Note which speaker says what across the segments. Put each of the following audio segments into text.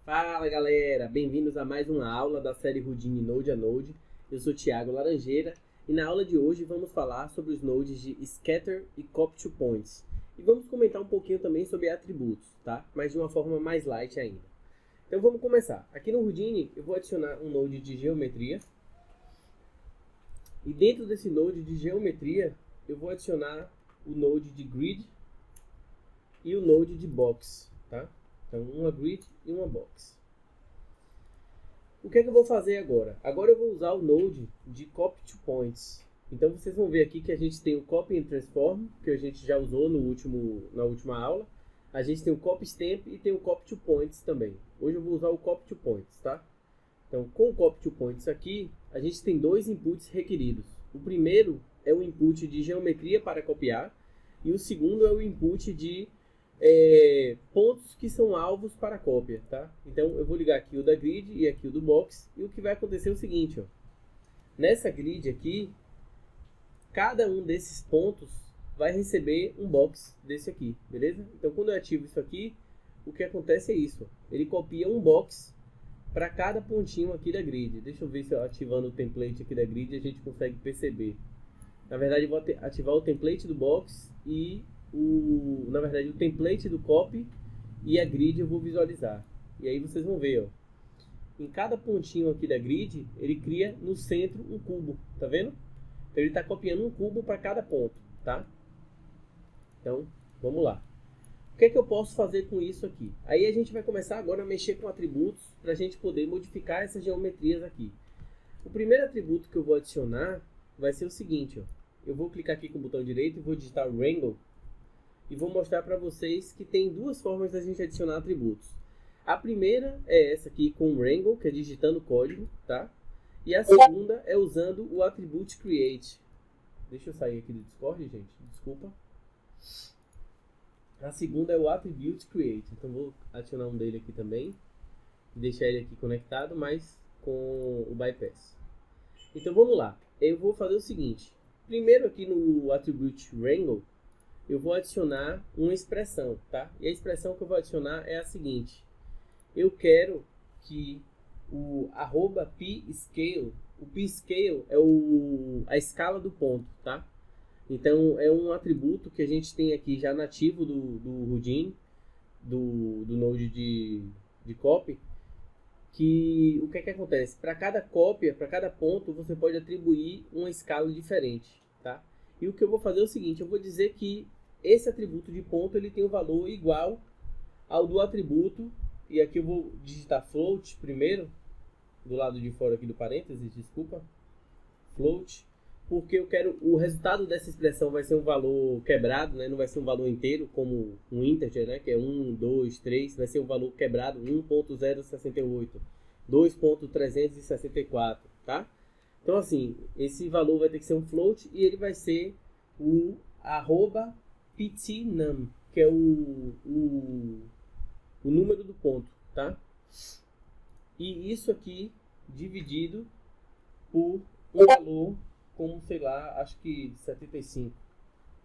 Speaker 1: Fala galera, bem-vindos a mais uma aula da série Houdini Node a Node. Eu sou Thiago Laranjeira e na aula de hoje vamos falar sobre os nodes de Scatter e Copy-to-Points. E vamos comentar um pouquinho também sobre atributos, tá? Mas de uma forma mais light ainda. Então vamos começar. Aqui no Houdini eu vou adicionar um node de geometria. E dentro desse node de geometria eu vou adicionar o node de grid e o node de box, tá? Então, uma grid e uma box. O que é que eu vou fazer agora? Agora eu vou usar o node de Copy to Points. Então, vocês vão ver aqui que a gente tem o Copy and Transform, que a gente já usou na última aula. A gente tem o Copy Stamp e tem o Copy to Points também. Hoje eu vou usar o Copy to Points, tá? Então, com o Copy to Points aqui, a gente tem dois inputs requeridos. O primeiro é o input de geometria para copiar e o segundo é o input de pontos que são alvos para cópia, tá? Então eu vou ligar aqui o da grid e aqui o do box, e o que vai acontecer é o seguinte, ó. Nessa grid aqui, cada um desses pontos vai receber um box desse aqui, beleza? Então quando eu ativo isso aqui, o que acontece é isso, ó. Ele copia um box para cada pontinho aqui da grid. Deixa eu ver se eu ativando o template aqui da grid a gente consegue perceber. Na verdade eu vou ativar o template do box e o template do copy e a grid eu vou visualizar. E aí vocês vão ver, ó, em cada pontinho aqui da grid, ele cria no centro um cubo, tá vendo? Então ele está copiando um cubo para cada ponto, tá? Então, vamos lá. O que é que eu posso fazer com isso aqui? Aí a gente vai começar agora a mexer com atributos para a gente poder modificar essas geometrias aqui. O primeiro atributo que eu vou adicionar vai ser o seguinte, ó. Eu vou clicar aqui com o botão direito e vou digitar Wrangle. E vou mostrar para vocês que tem duas formas da gente adicionar atributos. A primeira é essa aqui com o Wrangle, que é digitando código, tá? E a segunda é usando o Attribute Create. Deixa eu sair aqui do Discord, gente, desculpa. A segunda é o Attribute Create. Então vou adicionar um dele aqui também. E deixar ele aqui conectado, mas com o bypass. Então vamos lá. Eu vou fazer o seguinte. Primeiro aqui no Attribute Wrangle, eu vou adicionar uma expressão, tá? E a expressão que eu vou adicionar é a seguinte. Eu quero que o @pscale, o pscale é a escala do ponto, tá? Então, é um atributo que a gente tem aqui já nativo do Houdini, do node de copy, que o que é que acontece? Para cada cópia, para cada ponto, você pode atribuir uma escala diferente, tá? E o que eu vou fazer é o seguinte, eu vou dizer que esse atributo de ponto ele tem um valor igual ao do atributo, e aqui eu vou digitar float primeiro, do lado de fora aqui do parênteses, desculpa, float, porque eu quero, o resultado dessa expressão vai ser um valor quebrado, né? Não vai ser um valor inteiro, como um integer, né? Que é 1, 2, 3, vai ser um valor quebrado, 1.068, 2.364, tá? Então assim, esse valor vai ter que ser um float e ele vai ser o @ptnum, que é o número do ponto, tá? E isso aqui dividido por um valor como, sei lá, acho que 75.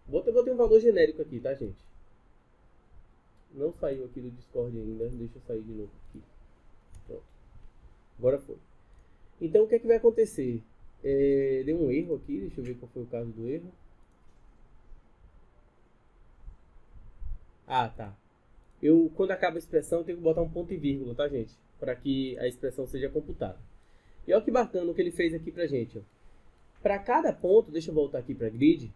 Speaker 1: Vou ter um valor genérico aqui, tá, gente? Não saiu aqui do Discord ainda, deixa eu sair de novo aqui. Pronto. Agora foi. Então o que é que vai acontecer? Deu um erro aqui, deixa eu ver qual foi o caso do erro. Ah, tá. Quando acaba a expressão, eu tenho que botar um ponto e vírgula, tá, gente? Para que a expressão seja computada. E olha que bacana o que ele fez aqui pra gente, ó. Para cada ponto, deixa eu voltar aqui para a grid.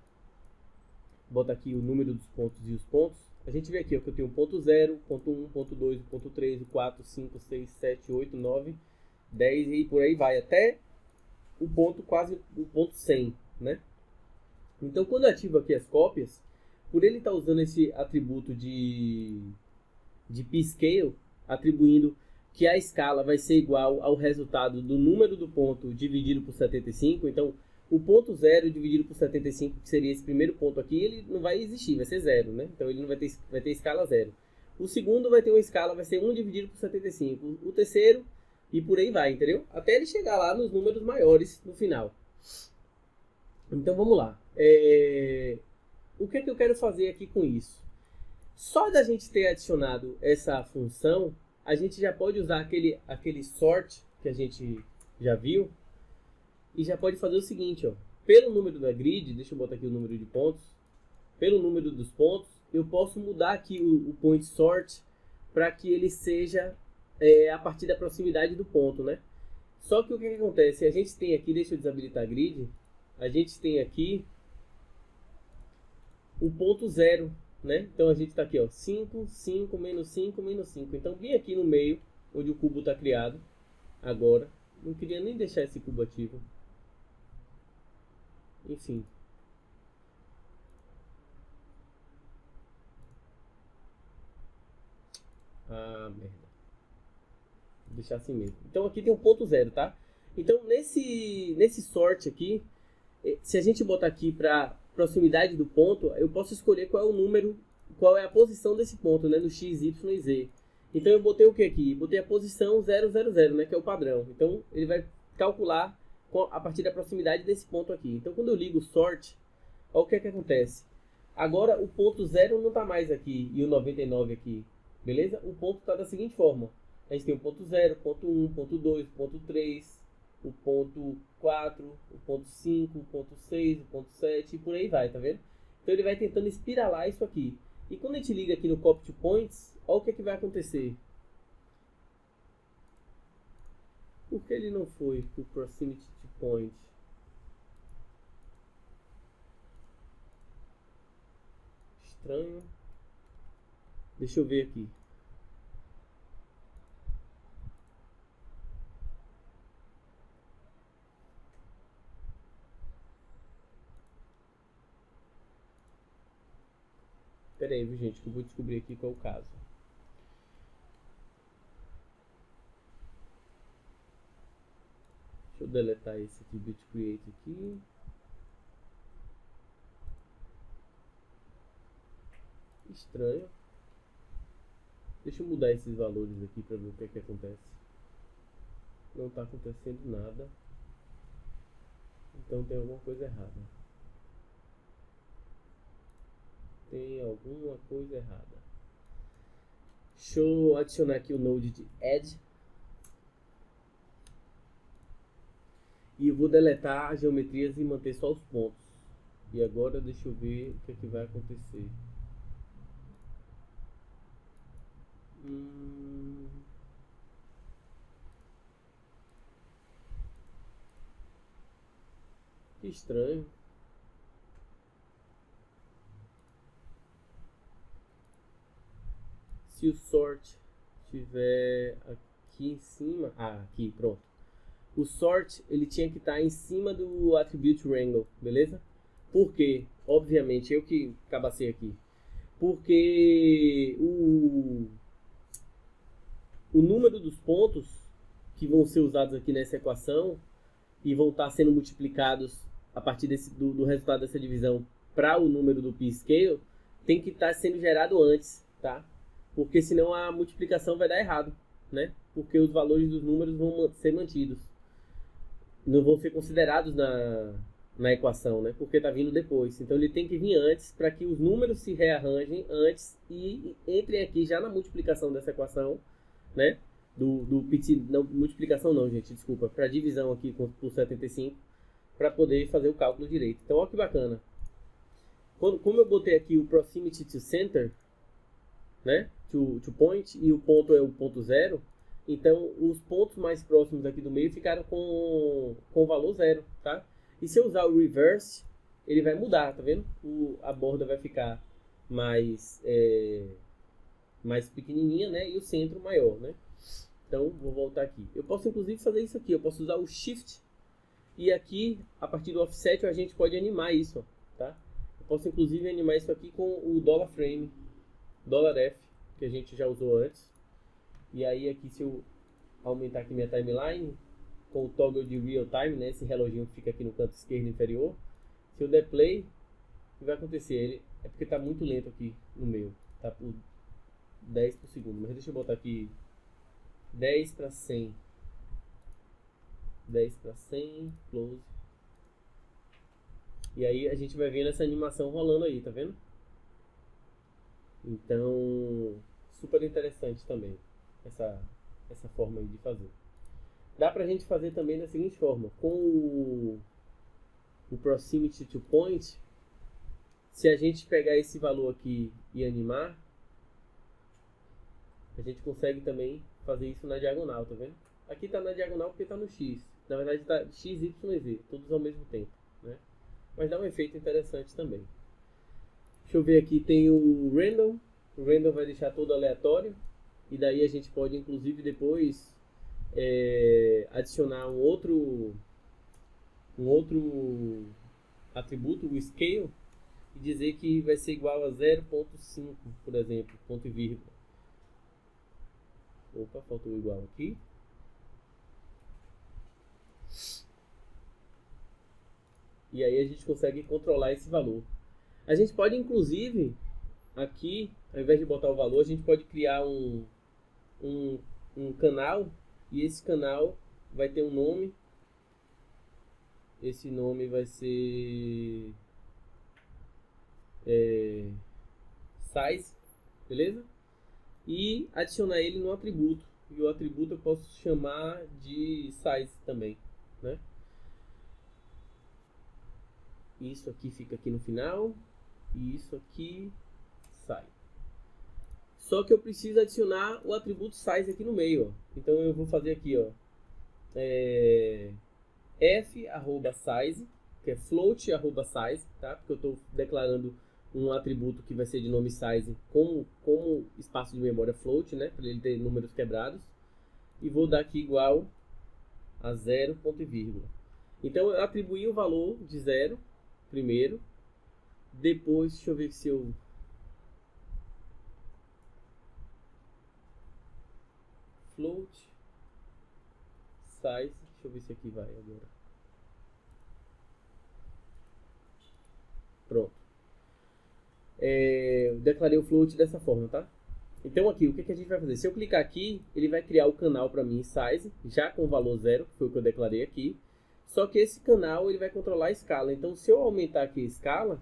Speaker 1: Botar aqui o número dos pontos e os pontos. A gente vê aqui, ó, que eu tenho ponto 0, ponto 1, ponto 2, ponto 3, 4, 5, 6, 7, 8, 9, 10 e por aí vai. Até o ponto quase o ponto 100, né? Então, quando eu ativo aqui as cópias, por ele estar usando esse atributo de pscale, atribuindo que a escala vai ser igual ao resultado do número do ponto dividido por 75, então o ponto 0 dividido por 75, que seria esse primeiro ponto aqui, ele não vai existir, vai ser 0, né? Então ele não vai ter escala 0. O segundo vai ter uma escala, vai ser 1 dividido por 75. O terceiro, e por aí vai, entendeu? Até ele chegar lá nos números maiores no final. Então vamos lá. O que é que eu quero fazer aqui com isso? Só da gente ter adicionado essa função, a gente já pode usar aquele sort que a gente já viu e já pode fazer o seguinte, ó. Pelo número da grid, deixa eu botar aqui o número de pontos. Pelo número dos pontos, eu posso mudar aqui o point sort para que ele seja a partir da proximidade do ponto, né? Só que o que acontece? A gente tem aqui, deixa eu desabilitar a grid, a gente tem aqui o ponto 0, né? Então a gente está aqui, ó, 5, 5, menos 5, menos 5. Então bem aqui no meio, onde o cubo está criado, agora, não queria nem deixar esse cubo ativo. Enfim. Ah, merda. Vou deixar assim mesmo. Então aqui tem um ponto 0, tá? Então nesse sort aqui, se a gente botar aqui para proximidade do ponto, eu posso escolher qual é o número, qual é a posição desse ponto, né, no x, y e z. Então eu botei o que aqui? Botei a posição 0, 0, 0, né, que é o padrão. Então ele vai calcular a partir da proximidade desse ponto aqui. Então quando eu ligo o sort, olha o que acontece. Agora o ponto 0 não está mais aqui e o 99 aqui, beleza? O ponto está da seguinte forma. A gente tem o ponto 0, ponto 1, ponto 2, ponto 3, o ponto 4, o ponto 5, o ponto 6, o ponto 7 e por aí vai, tá vendo? Então ele vai tentando espiralar isso aqui. E quando a gente liga aqui no copy to points, olha o que vai acontecer. Por que ele não foi para o proximity to point? Estranho. Deixa eu ver aqui. Pera aí, viu, gente, que eu vou descobrir aqui qual é o caso. Deixa eu deletar esse aqui, bit create aqui. Estranho. Deixa eu mudar esses valores aqui para ver o que é que acontece. Não está acontecendo nada. Então tem alguma coisa errada. Tem alguma coisa errada. Deixa eu adicionar aqui o node de add. E eu vou deletar as geometrias e manter só os pontos. E agora deixa eu ver o que é que vai acontecer. Que estranho. Se o sort estiver aqui em cima... Ah, aqui, pronto. O sort, ele tinha que estar em cima do attribute wrangle, beleza? Por quê? Obviamente, eu que cabacei aqui. Porque o número dos pontos que vão ser usados aqui nessa equação e vão estar sendo multiplicados a partir do resultado dessa divisão para o número do p-scale tem que estar sendo gerado antes, tá? Porque senão a multiplicação vai dar errado, né? Porque os valores dos números vão ser mantidos. Não vão ser considerados na equação, né? Porque está vindo depois. Então ele tem que vir antes para que os números se rearranjem antes e entrem aqui já na multiplicação dessa equação, né? Do PT, não, multiplicação não, gente, desculpa, para divisão aqui por 75, para poder fazer o cálculo direito. Então olha que bacana. Como eu botei aqui o proximity to center, né? To point, e o ponto é o ponto 0, então os pontos mais próximos aqui do meio ficaram com o valor 0, tá? E se eu usar o reverse, ele vai mudar, tá vendo? A borda vai ficar mais pequenininha, né? E o centro maior, né? Então, vou voltar aqui. Eu posso, inclusive, fazer isso aqui. Eu posso usar o Shift. E aqui, a partir do Offset, a gente pode animar isso, ó, tá? Eu posso, inclusive, animar isso aqui com o $frame, $F, que a gente já usou antes. E aí, aqui, se eu aumentar aqui minha timeline, com o toggle de real time, né? Esse reloginho que fica aqui no canto esquerdo inferior. Se eu der play, o que vai acontecer? É porque está muito lento aqui no meu. Tá por 10 por segundo. Mas deixa eu botar aqui 10 para 100. 10 para 100, close. E aí a gente vai vendo essa animação rolando aí, tá vendo? Então, super interessante também. essa forma aí de fazer. Dá pra gente fazer também da seguinte forma, com o proximity to point, se a gente pegar esse valor aqui e animar, a gente consegue também fazer isso na diagonal, tá vendo? Aqui está na diagonal porque está no X. Na verdade está X, Y e Z, todos ao mesmo tempo, né? Mas dá um efeito interessante também. Deixa eu ver aqui, tem o random. O random vai deixar todo aleatório. E daí a gente pode, inclusive, depois adicionar um outro atributo, o scale, e dizer que vai ser igual a 0.5, por exemplo, ponto e vírgula. Opa, faltou o igual aqui. E aí a gente consegue controlar esse valor. A gente pode, inclusive, aqui, ao invés de botar o valor, a gente pode criar um canal. E esse canal vai ter um nome. Esse nome vai ser size, beleza? E adicionar ele no atributo. E o atributo eu posso chamar de size também, né? Isso aqui fica aqui no final. E isso aqui sai. Só que eu preciso adicionar o atributo size aqui no meio, ó. Então eu vou fazer aqui, ó, f@size, que é float@size, tá? Porque eu estou declarando um atributo que vai ser de nome size como espaço de memória float, né? Para ele ter números quebrados. E vou dar aqui igual a 0, ponto e vírgula. Então eu atribuí o valor de 0 primeiro. Depois, deixa eu ver se eu... float size, deixa eu ver se aqui vai agora. Pronto. Eu declarei o float dessa forma, tá? Então aqui, o que a gente vai fazer? Se eu clicar aqui, ele vai criar o canal para mim, size, já com o valor 0, que foi o que eu declarei aqui. Só que esse canal ele vai controlar a escala. Então se eu aumentar aqui a escala,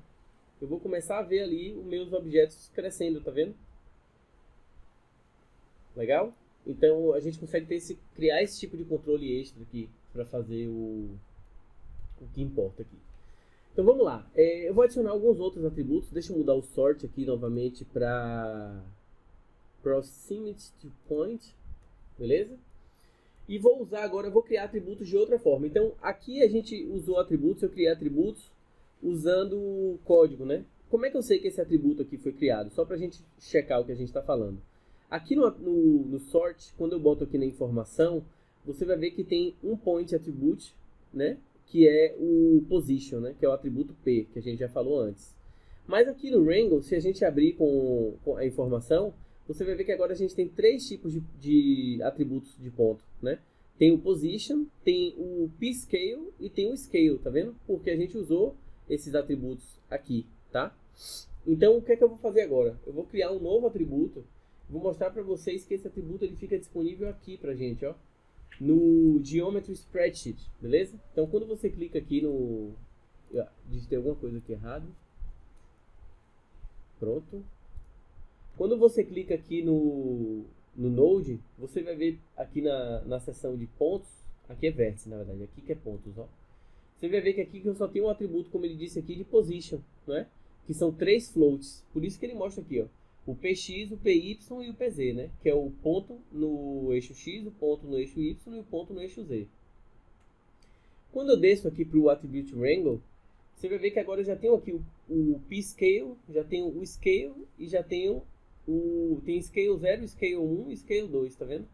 Speaker 1: eu vou começar a ver ali os meus objetos crescendo, tá vendo? Legal? Então a gente consegue criar esse tipo de controle extra aqui para fazer o que importa aqui. Então vamos lá. Eu vou adicionar alguns outros atributos. Deixa eu mudar o sort aqui novamente para proximity to point, beleza? E vou usar agora, eu vou criar atributos de outra forma. Então aqui a gente usou atributos, eu criei atributos usando o código, né? Como é que eu sei que esse atributo aqui foi criado? Só para a gente checar o que a gente está falando. Aqui no sort, quando eu boto aqui na informação, você vai ver que tem um point attribute, né? Que é o position, né? Que é o atributo P, que a gente já falou antes. Mas aqui no Wrangle, se a gente abrir com a informação, você vai ver que agora a gente tem três tipos de atributos de ponto, né? Tem o position, tem o pscale e tem o scale, tá vendo? Porque a gente usou esses atributos aqui, tá? Então, o que é que eu vou fazer agora? Eu vou criar um novo atributo. Vou mostrar para vocês que esse atributo ele fica disponível aqui pra gente, ó, no Geometry Spreadsheet, beleza? Então, quando você clica aqui no... digitei alguma coisa aqui errado. Pronto. Quando você clica aqui no Node, você vai ver aqui na seção de pontos, aqui é vértice, na verdade, aqui que é pontos, ó. Você vai ver que aqui que eu só tenho um atributo, como ele disse aqui, de position, não é? Que são 3 floats. Por isso que ele mostra aqui, ó, o PX, o PY e o PZ, né? Que é o ponto no eixo X, o ponto no eixo Y e o ponto no eixo Z. Quando eu desço aqui para o Attribute Wrangle, você vai ver que agora eu já tenho aqui o pscale, já tenho o scale e já tenho tem scale 0, scale 1 e scale 2, tá vendo?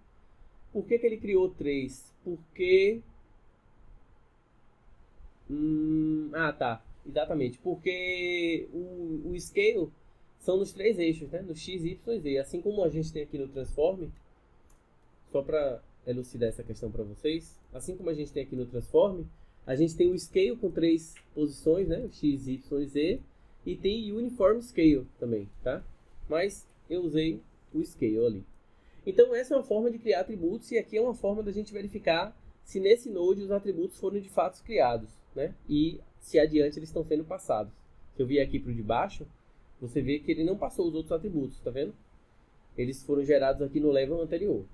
Speaker 1: Por que ele criou 3? Porque... tá, exatamente. Porque o scale são nos 3 eixos, né? No X, Y e Z. Assim como a gente tem aqui no Transform, só para elucidar essa questão para vocês, assim como a gente tem aqui no Transform, a gente tem o scale com 3 posições, né? O X, Y e Z. E tem Uniform Scale também, tá? Mas eu usei o scale ali. Então essa é uma forma de criar atributos e aqui é uma forma da gente verificar se nesse node os atributos foram de fato criados, né? E se adiante eles estão sendo passados. Se eu vier aqui para o de baixo, você vê que ele não passou os outros atributos, tá vendo? Eles foram gerados aqui no level anterior.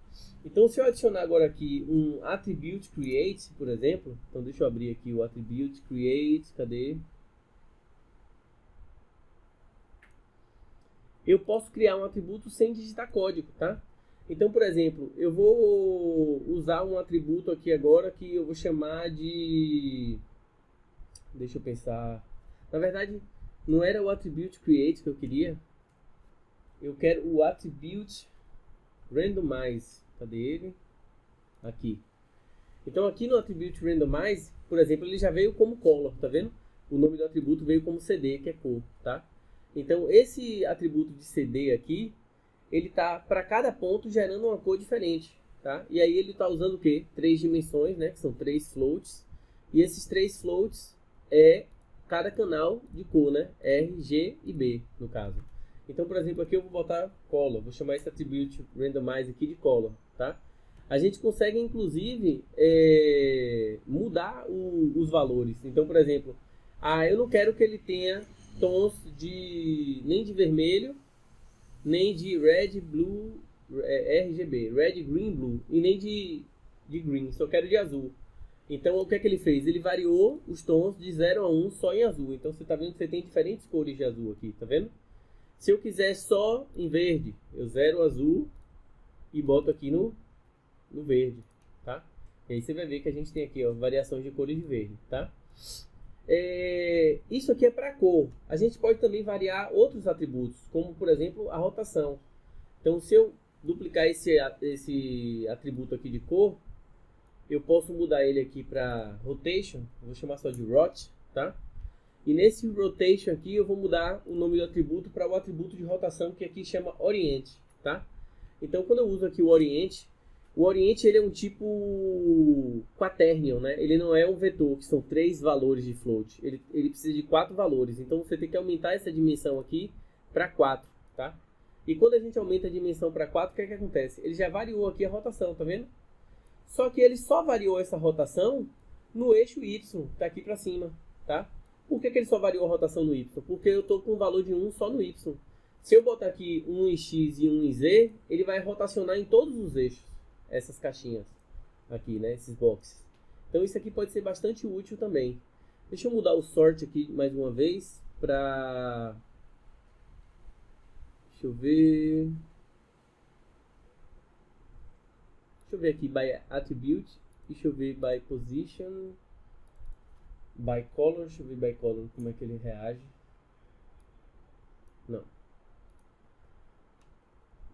Speaker 1: Então, se eu adicionar agora aqui um attribute create, por exemplo, então deixa eu abrir aqui o attribute create, cadê? Eu posso criar um atributo sem digitar código, tá? Então, por exemplo, eu vou usar um atributo aqui agora que eu vou chamar de... Deixa eu pensar. Na verdade, não era o attribute create que eu queria. Eu quero o attribute randomize. Cadê ele? Aqui. Então, aqui no attribute randomize, por exemplo, ele já veio como color, tá vendo? O nome do atributo veio como CD, que é cor, tá? Então, esse atributo de CD aqui, ele tá para cada ponto gerando uma cor diferente, tá? E aí ele tá usando o quê? 3 dimensões, né? Que são 3 floats. E esses 3 floats é cada canal de cor, né? R, G e B, no caso. Então, por exemplo, aqui eu vou botar color. Vou chamar esse attribute randomize aqui de color, tá? A gente consegue, inclusive, mudar os valores. Então, por exemplo, eu não quero que ele tenha tons nem de vermelho, nem de red, blue, RGB, red, green, blue, e nem de green, só quero de azul. Então, o que é que ele fez? Ele variou os tons de 0 a 1 só em azul. Então, você está vendo que você tem diferentes cores de azul aqui, tá vendo? Se eu quiser só em verde, eu zero o azul e boto aqui no verde, tá? E aí você vai ver que a gente tem aqui, ó, variações de cores de verde, tá? Isso aqui é para cor. A gente pode também variar outros atributos, como por exemplo a rotação. Então, se eu duplicar esse atributo aqui de cor, eu posso mudar ele aqui para rotation. Vou chamar só de rot, tá? E nesse rotation aqui eu vou mudar o nome do atributo para o atributo de rotação, que aqui chama orient, tá? Então, quando eu uso aqui o orient ele é um tipo quaternion, né? Ele não é um vetor, que são 3 valores de float. Ele precisa de 4 valores. Então, você tem que aumentar essa dimensão aqui para 4, tá? E quando a gente aumenta a dimensão para 4, o que é que acontece? Ele já variou aqui a rotação, tá vendo? Só que ele só variou essa rotação no eixo Y, tá aqui para cima, tá? Por que ele só variou a rotação no Y? Porque eu estou com um valor de 1 só no Y. Se eu botar aqui 1 em X e 1 em Z, ele vai rotacionar em todos os eixos. Essas caixinhas aqui, né? Esses boxes. Então isso aqui pode ser bastante útil também. Deixa eu mudar o sort aqui mais uma vez para... Deixa eu ver aqui by attribute. Deixa eu ver by position. By color. Deixa eu ver by color como é que ele reage. Não.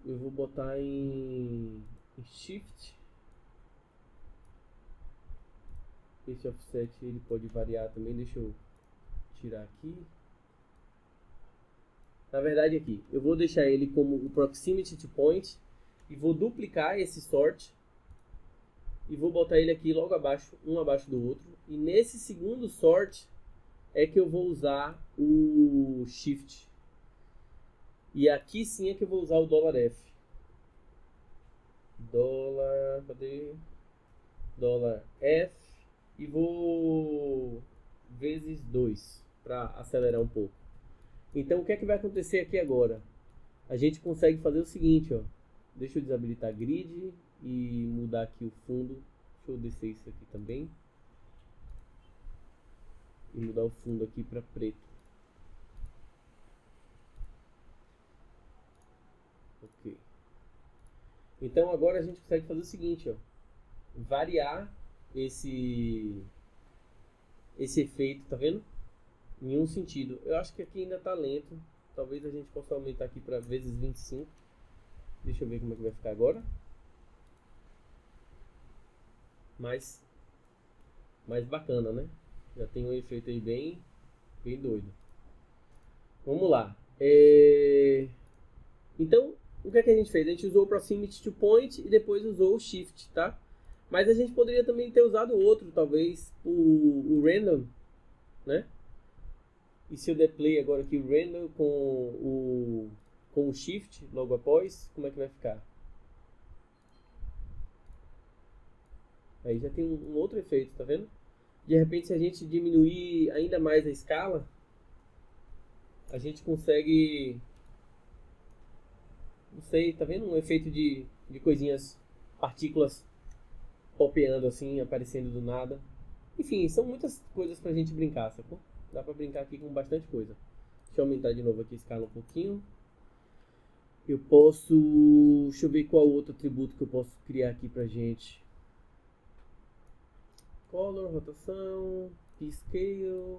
Speaker 1: Eu vou botar em shift. Esse offset ele pode variar também. Deixa eu tirar aqui. Na verdade aqui, eu vou deixar ele como o proximity to point e vou duplicar esse sort e vou botar ele aqui logo abaixo, um abaixo do outro. E nesse segundo sort é que eu vou usar o shift. E aqui sim é que eu vou usar o $F. Cadê? $F. E vou vezes 2 para acelerar um pouco. Então o que é que vai acontecer aqui agora? A gente consegue fazer o seguinte, ó. Deixa eu desabilitar grid e mudar aqui o fundo. Deixa eu descer isso aqui também. E mudar o fundo aqui para preto. Ok. Então agora a gente consegue fazer o seguinte, ó. Variar esse efeito, tá vendo? Em um sentido. Eu acho que aqui ainda tá lento. Talvez a gente possa aumentar aqui para vezes 25. Deixa eu ver como é que vai ficar agora. Mais bacana, né? Já tem um efeito aí bem doido. Vamos lá. Então, o que é que a gente fez? A gente usou o proximity to point e depois usou o shift, tá? Mas a gente poderia também ter usado outro, talvez o random, né? E se eu der play agora aqui o random com o shift logo após, como é que vai ficar? Aí já tem um outro efeito, tá vendo? De repente, se a gente diminuir ainda mais a escala, a gente consegue Não sei, tá vendo? Um efeito de coisinhas, partículas popeando assim, aparecendo do nada. Enfim, são muitas coisas pra gente brincar, sacou? Dá pra brincar aqui com bastante coisa. Deixa eu aumentar de novo aqui a escala um pouquinho. Eu posso... Deixa eu ver qual outro atributo que eu posso criar aqui pra gente. Color, rotação, P-Scale...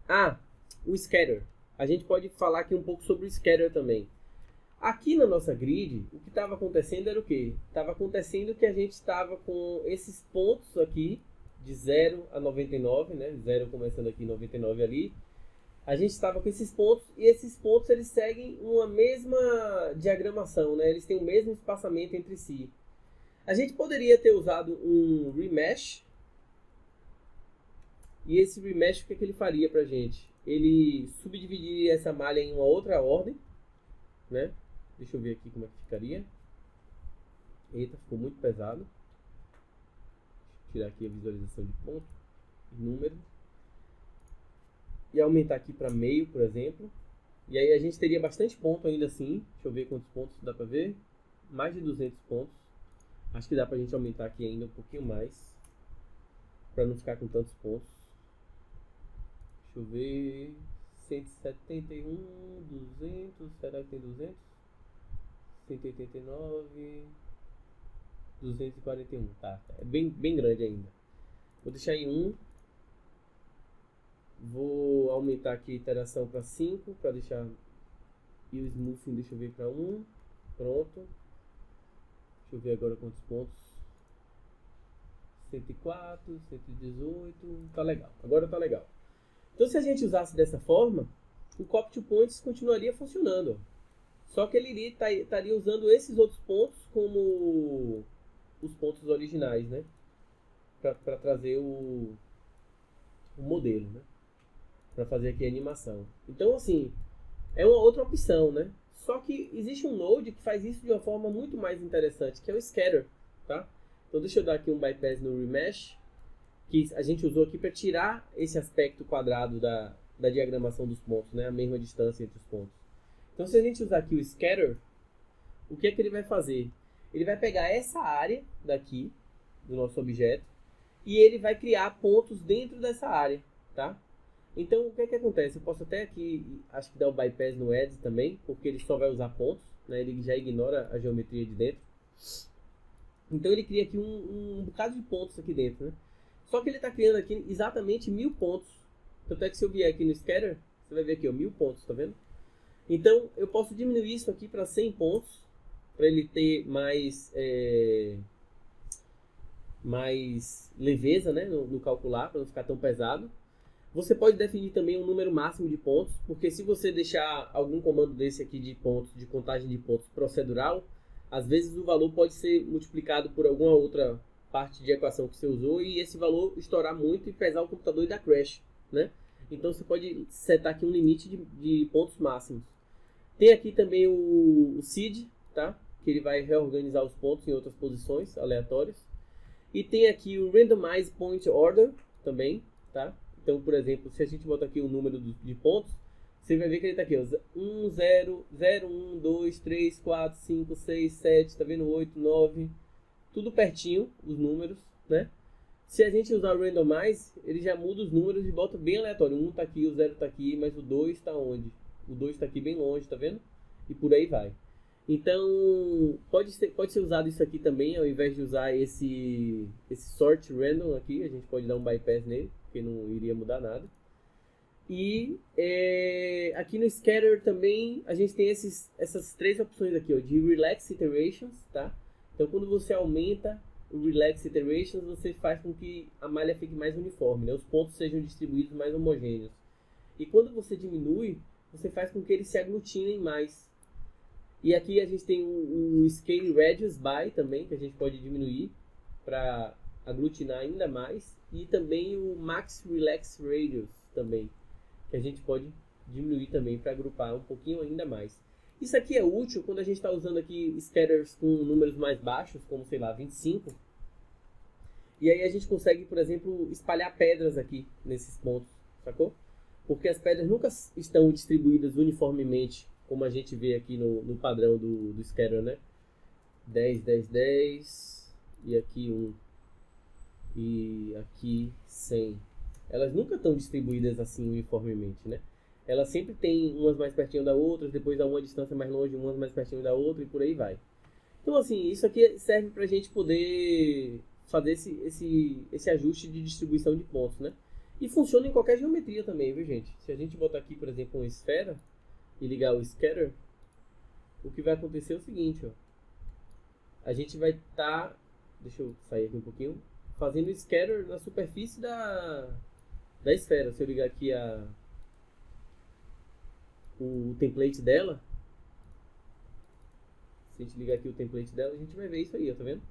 Speaker 1: Ah, o Scatter. A gente pode falar aqui um pouco sobre o Scatter também. Aqui na nossa grid, o que estava acontecendo era o quê? Estava acontecendo que a gente estava com esses pontos aqui, de 0 a 99, né? 0 começando aqui, 99 ali. A gente estava com esses pontos, e esses pontos eles seguem uma mesma diagramação, né? Eles têm o mesmo espaçamento entre si. A gente poderia ter usado um remesh, e esse remesh, o que ele faria pra gente? Ele subdividiria essa malha em uma outra ordem, né? Deixa eu ver aqui como é que ficaria. Eita, ficou muito pesado. Deixa eu tirar aqui a visualização de ponto, número. E aumentar aqui para meio, por exemplo. E aí a gente teria bastante ponto ainda assim. Deixa eu ver quantos pontos dá para ver. Mais de 200 pontos. Acho que dá pra gente aumentar aqui ainda um pouquinho mais. Para não ficar com tantos pontos. Deixa eu ver... 171, 200, será que tem 200? 189, 241, tá, é bem grande ainda. Vou deixar em 1. Vou aumentar aqui a iteração para 5, para deixar... E o smoothing, deixa eu ver para 1. Pronto. Deixa eu ver agora quantos pontos. 104, 118, tá legal. Agora tá legal. Então, se a gente usasse dessa forma, o Copy to Points continuaria funcionando. Só que ele estaria usando esses outros pontos como os pontos originais, né? Para trazer o modelo, né? Para fazer aqui a animação. Então, assim, é uma outra opção, né? Só que existe um Node que faz isso de uma forma muito mais interessante, que é o Scatter, tá? Então, deixa eu dar aqui um bypass no Remesh, que a gente usou aqui para tirar esse aspecto quadrado da diagramação dos pontos, né? A mesma distância entre os pontos. Então, se a gente usar aqui o Scatter, o que é que ele vai fazer? Ele vai pegar essa área daqui, do nosso objeto, e ele vai criar pontos dentro dessa área, tá? Então, o que é que acontece? Eu posso até aqui, acho que dar o bypass no Edge também, porque ele só vai usar pontos, né? Ele já ignora a geometria de dentro. Então, ele cria aqui um bocado de pontos aqui dentro, né? Só que ele está criando aqui exatamente 1000 pontos. Tanto é que se eu vier aqui no Scatter, você vai ver aqui, ó, 1000 pontos, tá vendo? Então, eu posso diminuir isso aqui para 100 pontos, para ele ter mais leveza, né, no calcular, para não ficar tão pesado. Você pode definir também um número máximo de pontos, porque se você deixar algum comando desse aqui de pontos, de contagem de pontos procedural, às vezes o valor pode ser multiplicado por alguma outra parte de equação que você usou e esse valor estourar muito e pesar o computador e dar crash, né? Então você pode setar aqui um limite de pontos máximos. Tem aqui também o seed, tá? Que ele vai reorganizar os pontos em outras posições aleatórias. E tem aqui o randomize point order também, tá? Então, por exemplo, se a gente botar aqui o número de pontos, você vai ver que ele está aqui, ó, 1, 0, 0, 1, 2, 3, 4, 5, 6, 7, tá vendo? 8, 9, tudo pertinho, os números, né? Se a gente usar o randomize, ele já muda os números e bota bem aleatório. O 1 está aqui, o 0 está aqui, mas o 2 está onde? O 2 está aqui bem longe, tá vendo? E por aí vai. Então, pode ser usado isso aqui também, ao invés de usar esse sort random aqui, a gente pode dar um bypass nele, porque não iria mudar nada. E aqui no Scatter também, a gente tem essas três opções aqui, ó, de Relax Iterations, tá? Então, quando você aumenta o Relax Iterations, você faz com que a malha fique mais uniforme, né? Os pontos sejam distribuídos mais homogêneos. E quando você diminui, você faz com que eles se aglutinem mais. E aqui a gente tem o Scale Radius By também, que a gente pode diminuir para aglutinar ainda mais. E também o Max Relax Radius também, que a gente pode diminuir também para agrupar um pouquinho ainda mais. Isso aqui é útil quando a gente está usando aqui scatters com números mais baixos, como, sei lá, 25. E aí a gente consegue, por exemplo, espalhar pedras aqui nesses pontos, sacou? Porque as pedras nunca estão distribuídas uniformemente como a gente vê aqui no padrão do scatter, né? 10, 10, 10, e aqui 1, e aqui 100. Elas nunca estão distribuídas assim uniformemente, né? Elas sempre tem umas mais pertinho da outra, depois dá uma distância mais longe, umas mais pertinho da outra, e por aí vai. Então, assim, isso aqui serve para a gente poder fazer esse ajuste de distribuição de pontos, né? E funciona em qualquer geometria também, viu, gente? Se a gente botar aqui, por exemplo, uma esfera e ligar o scatter, o que vai acontecer é o seguinte, ó. A gente vai estar, deixa eu sair aqui um pouquinho, fazendo scatter na superfície da esfera. Se eu ligar aqui o template dela, se a gente ligar aqui o template dela, a gente vai ver isso aí, ó, tá vendo?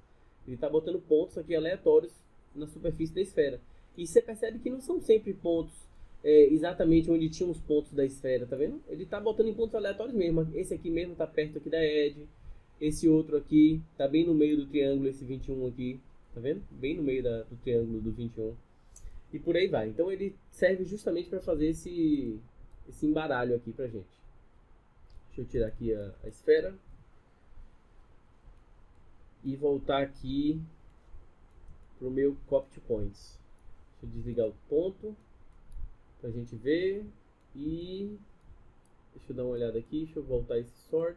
Speaker 1: Ele está botando pontos aqui aleatórios na superfície da esfera. E você percebe que não são sempre pontos exatamente onde tinham os pontos da esfera, tá vendo? Ele está botando em pontos aleatórios mesmo. Esse aqui mesmo está perto aqui da edge. Esse outro aqui está bem no meio do triângulo, esse 21 aqui, tá vendo? Bem no meio do triângulo do 21. E por aí vai. Então ele serve justamente para fazer esse embaralho aqui pra gente. Deixa eu tirar aqui a esfera. E voltar aqui pro meu copy to points. Deixa eu desligar o ponto pra gente ver. E deixa eu dar uma olhada aqui. Deixa eu voltar esse sort.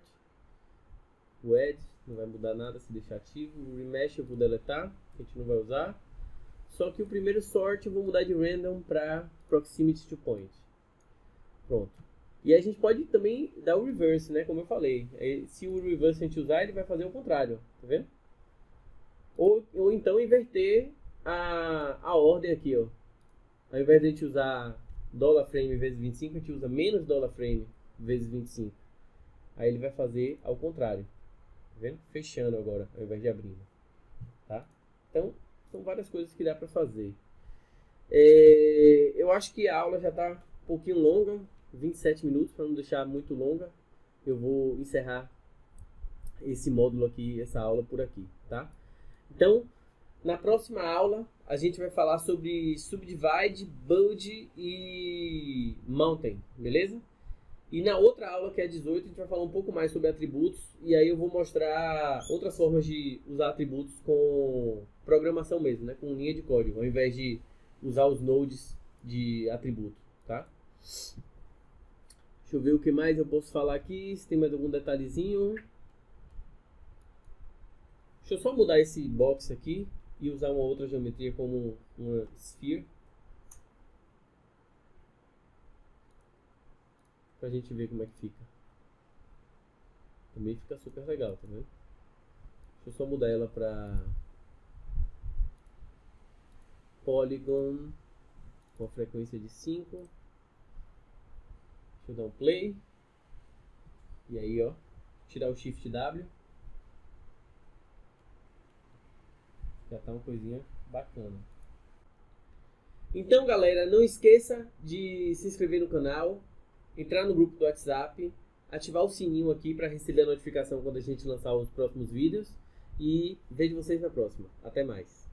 Speaker 1: O edge não vai mudar nada se deixar ativo. O remesh eu vou deletar, a gente não vai usar. Só que o primeiro sort eu vou mudar de random para proximity to point. Pronto. E aí a gente pode também dar o reverse, né? Como eu falei. Se o reverse a gente usar, ele vai fazer o contrário. Tá vendo? Ou então inverter a ordem aqui, ó. Ao invés de a gente usar $frame vezes 25, a gente usa menos $frame vezes 25. Aí ele vai fazer ao contrário. Tá vendo? Fechando agora, ao invés de abrindo. Tá? Então, são várias coisas que dá para fazer. Eu acho que a aula já está um pouquinho longa. 27 minutos, para não deixar muito longa. Eu vou encerrar esse módulo aqui, essa aula por aqui, tá? Então, na próxima aula, a gente vai falar sobre Subdivide, Bud e Mountain, beleza? E na outra aula, que é a 18, a gente vai falar um pouco mais sobre atributos. E aí eu vou mostrar outras formas de usar atributos com programação mesmo, né? Com linha de código, ao invés de usar os nodes de atributo, tá? Deixa eu ver o que mais eu posso falar aqui, se tem mais algum detalhezinho. Deixa eu só mudar esse box aqui e usar uma outra geometria como uma sphere. Pra gente ver como é que fica. Também fica super legal, tá vendo? Deixa eu só mudar ela pra Polygon com a frequência de 5. Deixa eu dar um play. E aí, ó, tirar o Shift W. Já tá uma coisinha bacana. Então, galera, não esqueça de se inscrever no canal, entrar no grupo do WhatsApp, ativar o sininho aqui para receber a notificação quando a gente lançar os próximos vídeos. E vejo vocês na próxima. Até mais.